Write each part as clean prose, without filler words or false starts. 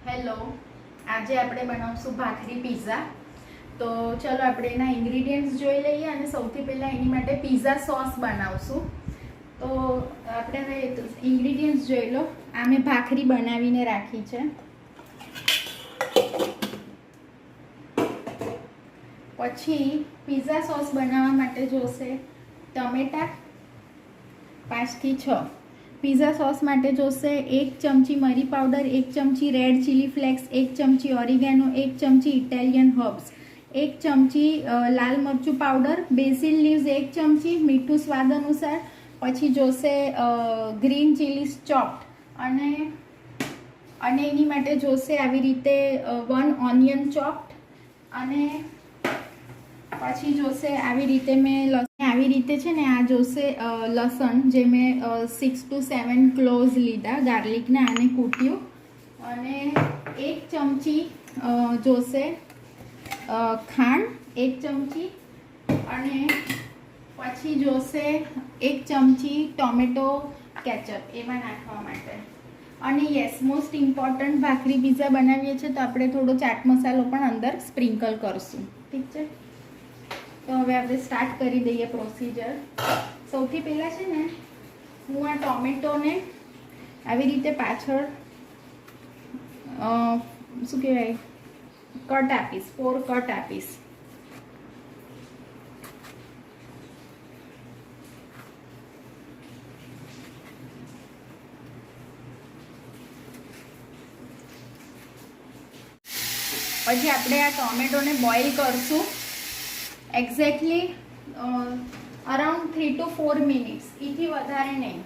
Hello, આજે આપણે બનાવશું ભાખરી પીઝા. તો ચલો આપણે એના ઇન્ગ્રીડિયન્ટ્સ જોઈ લઈએ અને સૌથી પહેલાં એની માટે પીઝા સોસ બનાવશું. તો આપણે હવે ઇન્ગ્રીડિયન્ટ્સ જોઈ લો. આ મેં ભાખરી બનાવીને રાખી છે. પછી પીઝા સોસ બનાવવા માટે જોશે ટમેટા 5 થી 6. પીઝા સોસ માટે જોશે 1 ચમચી મરી પાવડર, 1 ચમચી રેડ ચીલી ફ્લેક્સ, 1 ચમચી ઓરિગેનો, 1 ચમચી ઇટાલિયન હર્બ્સ, 1 ચમચી લાલ મરચું પાવડર, બેસિલ લીવ્સ 1 ચમચી, મીઠું સ્વાદ અનુસાર. પછી જોશે ગ્રીન ચીલીઝ ચોપ્ડ અને એની માટે જોશે આવી રીતે 1 ઓનિયન ચોપ્ડ. અને પછી જોશે આવી રીતે મેં આવી રીતે છે ને આ જોશે લસણ જે મેં 6 to 7 ક્લોઝ લીધા ગાર્લિકના, આને કૂટ્યું. અને 1 ચમચી જોશે ખાંડ 1 ચમચી. અને પછી જોશે 1 ચમચી ટોમેટો કેચઅપ એમાં નાખવા માટે. અને યસ, મોસ્ટ ઇમ્પોર્ટન્ટ, ભાખરી પીઝા બનાવીએ છીએ તો આપણે થોડો ચાટ મસાલો પણ અંદર સ્પ્રિંકલ કરશું. ઠીક છે, તો હવે આપણે સ્ટાર્ટ કરી દઈએ પ્રોસીજર. સૌથી પહેલાં છે ને હું આ ટોમેટોને આવી રીતે પાછળ શું કહેવાય કટ આપીશ, 4 કટ આપીશ. પછી આપણે આ ટોમેટોને બોઇલ કરશું એક્ઝેક્ટલી અરાઉન્ડ 3 to 4 મિનિટ્સ, એથી વધારે નહીં.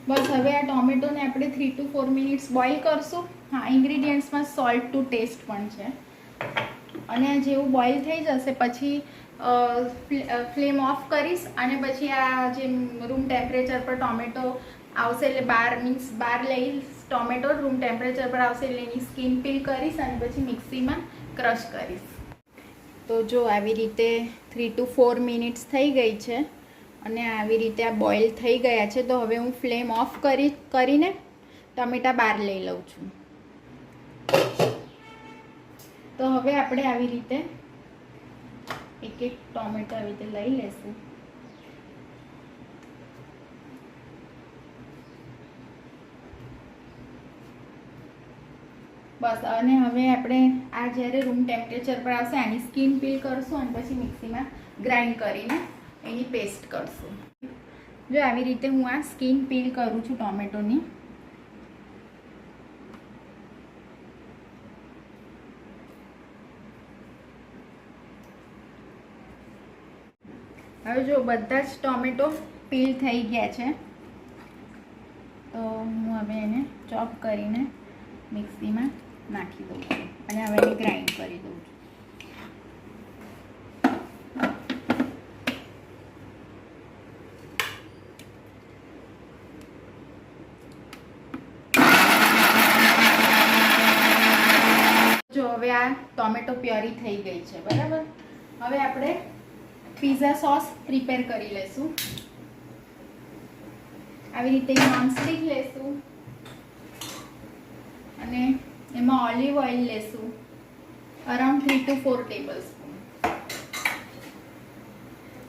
બસ હવે આ ટોમેટોને આપણે 3 to 4 મિનિટ્સ બોઇલ કરશું. હા, ઇન્ગ્રીડિયન્ટ્સમાં સોલ્ટ ટુ ટેસ્ટ પણ છે. અને જેવું બોઇલ થઈ જશે પછી ફ્લેમ ઓફ કરીશ અને પછી આ જે રૂમ ટેમ્પરેચર પર ટોમેટો આવશે એટલે બહાર લઈશ. ટોમેટો રૂમ ટેમ્પરેચર પર આવશે એટલે એની સ્કિન પીલ કરીશ અને પછી મિક્સીમાં ક્રશ કરીશ. તો જો આવી રીતે 3 to 4 મિનિટ્સ થઈ ગઈ છે અને આવી રીતે આ બોઇલ થઈ ગયા છે. તો હવે હું ફ્લેમ ઓફ કરીને ટમેટા બહાર લઈ લઉં છું. તો હવે આપણે આવી રીતે એક ટોમેટો આવી રીતે લઈ લેશું. બસ, અને હવે આપણે આ જ્યારે રૂમ ટેમ્પરેચર પર આવશે આની સ્કિન પીલ કરશું અને પછી મિક્સીમાં ગ્રાઇન્ડ કરીને એની પેસ્ટ કરશું. જો આવી રીતે હું આ સ્કિન પીલ કરું છું ટોમેટોની. હવે જો બધા જ ટોમેટો પીલ થઈ ગયા છે તો હું હવે એને ચોપ કરીને મિક્સીમાં નાખી દઉં છું અને હવે એને ગ્રાઇન્ડ કરી દઉં છું. જો હવે આ ટોમેટો પ્યોરી થઈ ગઈ છે, બરાબર. હવે આપણે પીઝા સોસ પ્રિપેર કરી લેશું. આવી રીતે નોનસ્ટિક લેશું અને એમાં ઓલિવ ઓઇલ લેશું અરાઉન્ડ 3 to 4 ટેબલ સ્પૂન.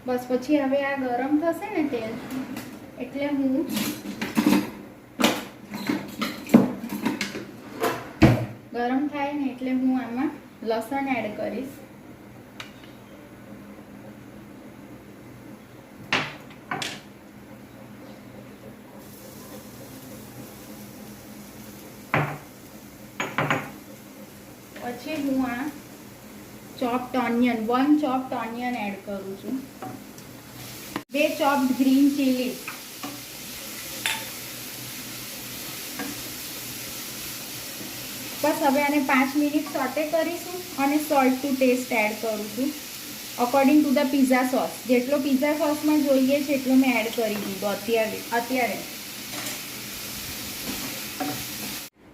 બસ, પછી હવે આ ગરમ થશે ને તેલ એટલે હું ગરમ થાય ને એટલે હું આમાં લસણ એડ કરીશ. પછી હું આ chopped onion 1 chopped onion add કરું છું. 2 ચોપ્ડ ગ્રીન ચીલી. બસ હવે આને 5 મિનિટ સોટે કરીશું અને સોલ્ટ ટુ ટેસ્ટ એડ કરું છું according to the pizza sauce. જેટલો પીઝા સોસમાં જોઈએ છે એટલો મેં એડ કરી દીધો અત્યારે.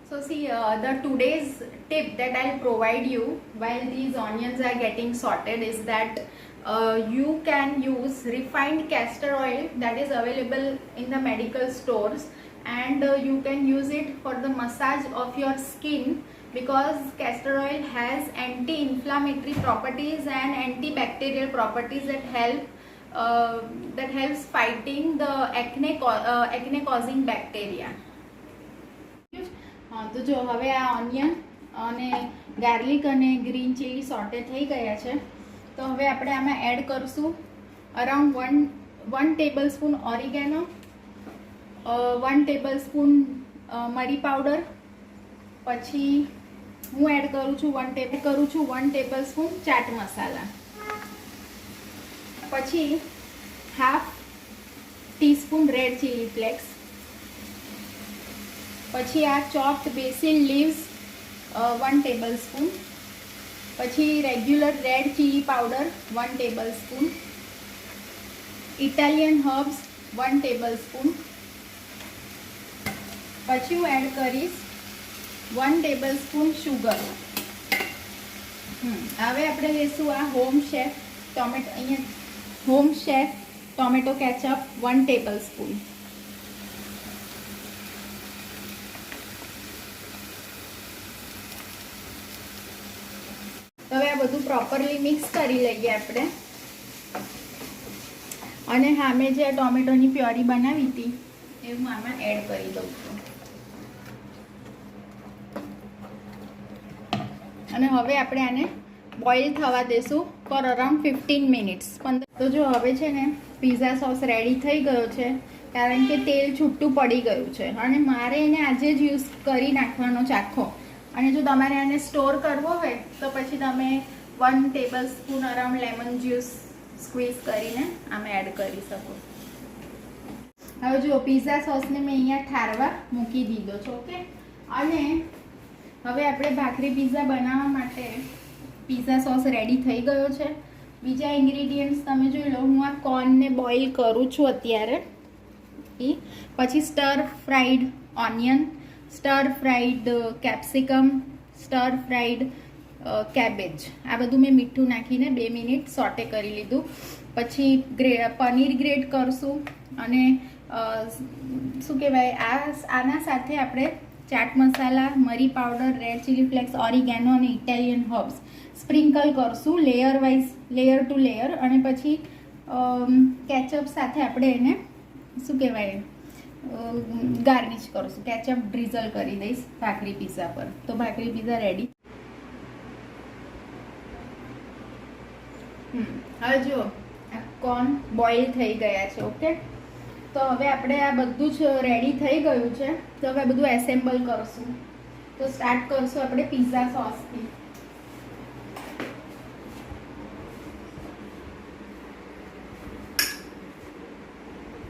So see, the today's tip that I'll provide you while these onions are getting sauteed is that you can use refined castor oil that is available in the medical stores, and you can use it for the massage of your skin, because castor oil has anti-inflammatory properties and antibacterial properties that helps fighting the acne causing bacteria. તો જો હવે આ onion અને garlic અને green chilli સોટે થઈ ગયા છે, તો હવે આપણે આમાં એડ કરશું અરાઉન્ડ 1 ટેબલસ્પૂન ઓરિગેનો, 1 ટેબલસ્પૂન મરી પાવડર, પછી હું એડ કરું છું 1 ટેબલસ્પૂન ચાટ મસાલા, પછી half teaspoon red chilli flakes, પછી આ ચોપ્ડ બેસિલ લીવ્સ 1 ટેબલસ્પૂન, પછી regular red chilli powder 1 tablespoon, Italian herbs 1 tablespoon, પછી હું એડ કરીશ 1 ટેબલસ્પૂન શુગર. હવે આપણે લઈશું આ home chef tomato ketchup 1 tablespoon. હવે આ બધું પ્રોપરલી મિક્સ કરી લઈએ આપણે, અને હા મેં જે ટોમેટોની પ્યોરી બનાવી હતી એ હું આમાં એડ કરી દઉં છું. અને હવે આપણે આને બોઇલ થવા દેશું ફોર અરાઉન્ડ 15 મિનિટ્સ. તો જો હવે છે ને પિઝા સોસ રેડી થઈ ગયો છે, કારણ કે તેલ છૂટું પડી ગયું છે, અને મારે એને આજે જ યુઝ કરી નાખવાનો છે આખો. અને જો તમારે આને સ્ટોર કરવો હોય તો પછી તમે 1 tablespoon around lemon juice squeeze કરીને આમાં એડ કરી શકો. હવે જો પિઝા સોસને મેં અહીંયા ઠારવા મૂકી દીધો છે. ઓકે, અને હવે આપણે ભાખરી પિઝા બનાવવા માટે પિઝા સોસ રેડી થઈ ગયો છે. બીજા ઇન્ગ્રીડિયન્ટ્સ તમે જોઈ લો. હું આ કોર્નને બોઇલ કરું છું અત્યારે. પછી સ્ટર fried onion, સ્ટર fried capsicum, સ્ટર fried cabbage, આ બધું મેં મીઠું નાખીને 2 મિનિટ સોટે કરી લીધું. પછી પનીર ગ્રેટ કરશું, અને શું કહેવાય, આના સાથે આપણે ચાટ મસાલા, મરી powder, red chilli flakes, oregano અને ઇટાલિયન હર્બ્સ સ્પ્રિંકલ કરશું લેયર ટુ લેયર. અને પછી કેચઅપ સાથે આપણે એને શું કહેવાય ગાર્નિશ કરશું. કેચઅપ ડ્રીઝલ કરી દઈશ ભાખરી પિઝા પર. તો ભાખરી પિઝા રેડી. હવે જો કોર્ન બોઇલ થઈ ગયા છે. ઓકે, તો હવે આપણે આ બધું જ રેડી થઈ ગયું છે. તો હવે બધું એસેમ્બલ કરશું. તો સ્ટાર્ટ કરશું આપણે પિઝા સોસથી.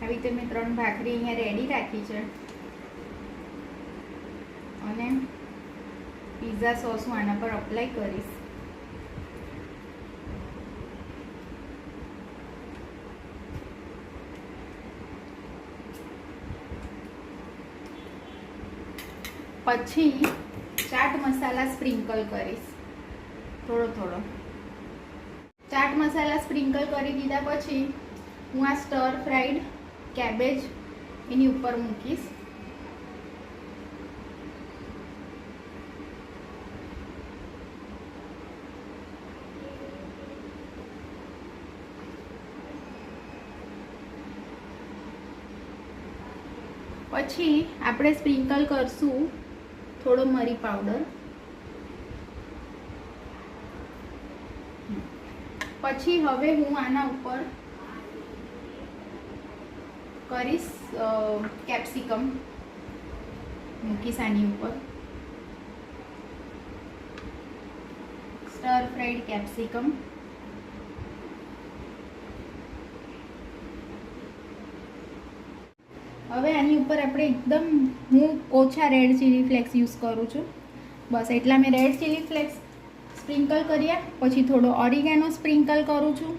આવી રીતે મેં 3 ભાખરી અહીંયા રેડી રાખી છે, અને પિઝા સોસ હું આના પર અપ્લાય કરીશ. પછી ચાટ મસાલા સ્પ્રિંકલ કરીશ થોડો. ચાટ મસાલા સ્પ્રિંકલ કરી દીધા પછી હું આ સ્ટર ફ્રાઈડ કેબેજ એની ઉપર મૂકીશ. પછી આપણે સ્પ્રિંકલ કરશું થોડો મરી પાવડર. પછી હવે હું આના ઉપર કરીશ કેપ્સિકમ મૂકીશ આની ઉપર, સ્ટર ફ્રાઈડ કેપ્સિકમ. હવે આની ઉપર આપણે એકદમ, હું ઓછા રેડ ચીલી ફ્લેક્સ યુઝ કરું છું, બસ એટલા મેં રેડ ચીલી ફ્લેક્સ સ્પ્રિંકલ કર્યા. પછી થોડો ઓરિગેનો સ્પ્રિંકલ કરું છું.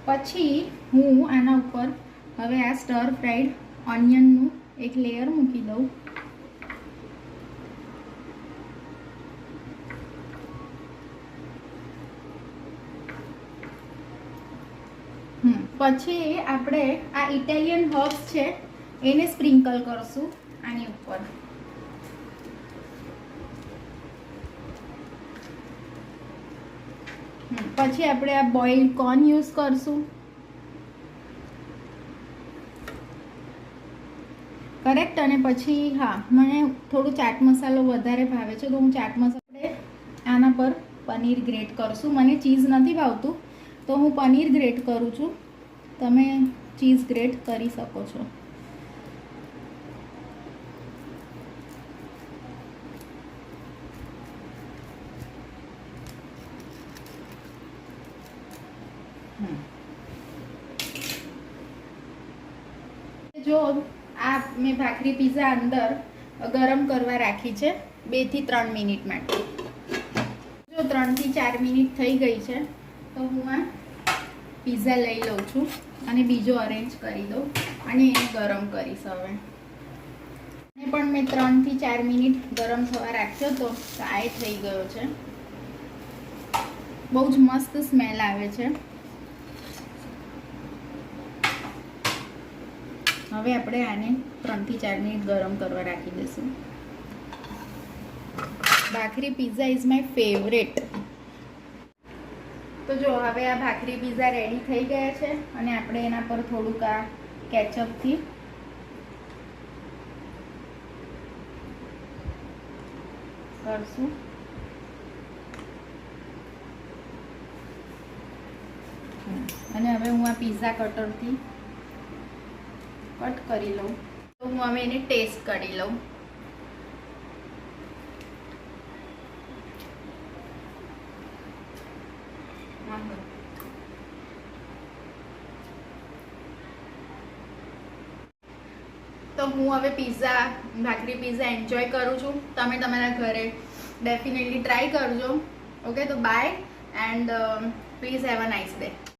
પછી હું આના ઉપર હવે આ સ્ટર ફ્રાઈડ ઓનિયનનું એક લેયર મૂકી દઉં. પછી આપણે આ ઇટાલિયન હર્બ્સ છે એને સ્પ્રિંકલ કરશું આની ઉપર. પછી આપણે આ બોઇલ્ડ કોર્ન યુઝ કરશું. કરેક્ટ. અને પછી હા, મને થોડું ચાટ મસાલો વધારે ભાવે છે, તો હું ચાટ મસાલો આના પર પનીર ગ્રેટ કરશું. મને ચીઝ નથી ભાવતું, તો હું પનીર ગ્રેટ કરું છું. તમે ચીઝ ગ્રેટ કરી શકો છો. જો આ મેં ભાખરી પીઝા અંદર ગરમ કરવા રાખી છે 2 થી 3 મિનિટ માટે. જો 3 થી 4 મિનિટ થઈ ગઈ છે, તો હું આ પીઝા લઈ લઉં છું અને બીજો અરેન્જ કરી દઉં અને એને ગરમ કરીશ. હવે એને પણ મેં 3 થી 4 મિનિટ ગરમ થવા રાખ્યો તો આ થઈ ગયો છે. બહુ જ મસ્ત સ્મેલ આવે છે. હવે આપણે આને 3 થી 4 મિનિટ ગરમ કરવા રાખી દઈશું. ભાખરી પીઝા ઇઝ માય ફેવરેટ. તો જો હવે આ ભાખરી પીઝા રેડી થઈ ગયા છે અને આપણે એના પર થોડુંક આ કેચઅપથી કરશું. અને હવે હું આ પીઝા કટરથી કટ કરી લઉં. તો હું હવે એને ટેસ્ટ કરી લઉં. તો હું હવે ભાખરી પીઝા એન્જોય કરું છું. તમે તમારા ઘરે ડેફિનેટલી ટ્રાય કરજો. ઓકે, તો bye and please have a nice day.